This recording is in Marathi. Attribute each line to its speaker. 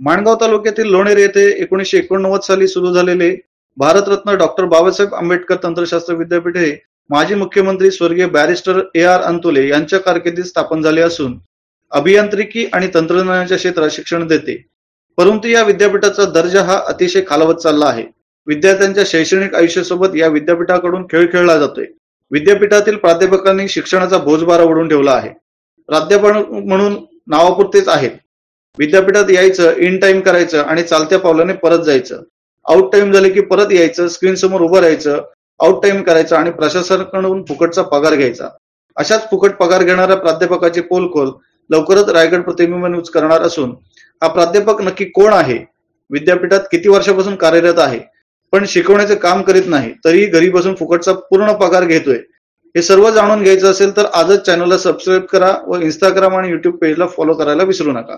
Speaker 1: माणगाव तालुक्यातील लोणेर येथे 1989 साली सुरू झालेले भारतरत्न डॉक्टर बाबासाहेब आंबेडकर तंत्रशास्त्र विद्यापीठ हे माजी मुख्यमंत्री स्वर्गीय बॅरिस्टर A.R. अंतुले यांच्या कारकिर्दीत स्थापन झाले असून अभियांत्रिकी आणि तंत्रज्ञानाच्या क्षेत्रात शिक्षण देते. परंतु या विद्यापीठाचा दर्जा हा अतिशय खालावत चालला आहे. विद्यार्थ्यांच्या शैक्षणिक आयुष्यासोबत या विद्यापीठाकडून खेळ खेळला जातोय. विद्यापीठातील प्राध्यापकांनी शिक्षणाचा बोजबारा ओढून ठेवला आहे. प्राध्यापक म्हणून नावापुरतेच आहेत. विद्यापीठात यायचं, इन टाइम करायचं आणि चालत्या पावलाने परत जायचं. आउट टाइम झाले की परत यायचं, स्क्रीन समोर उभं राहायचं, आउट टाइम करायचं आणि प्रशासनाकडून फुकटचा पगार घ्यायचा. अशाच फुकट पगार घेणाऱ्या प्राध्यापकाचे पोलखोल लवकरच रायगड प्रतिबिंब न्यूज करणार असून हा प्राध्यापक नक्की कोण आहे, विद्यापीठात किती वर्षापासून कार्यरत आहे, पण शिकवण्याचे काम करीत नाही तरीही घरी बसून फुकटचा पूर्ण पगार घेतोय, हे सर्व जाणून घ्यायचं असेल तर आजच चॅनलला सबस्क्राईब करा व इंस्टाग्राम आणि युट्यूब पेजला फॉलो करायला विसरू नका.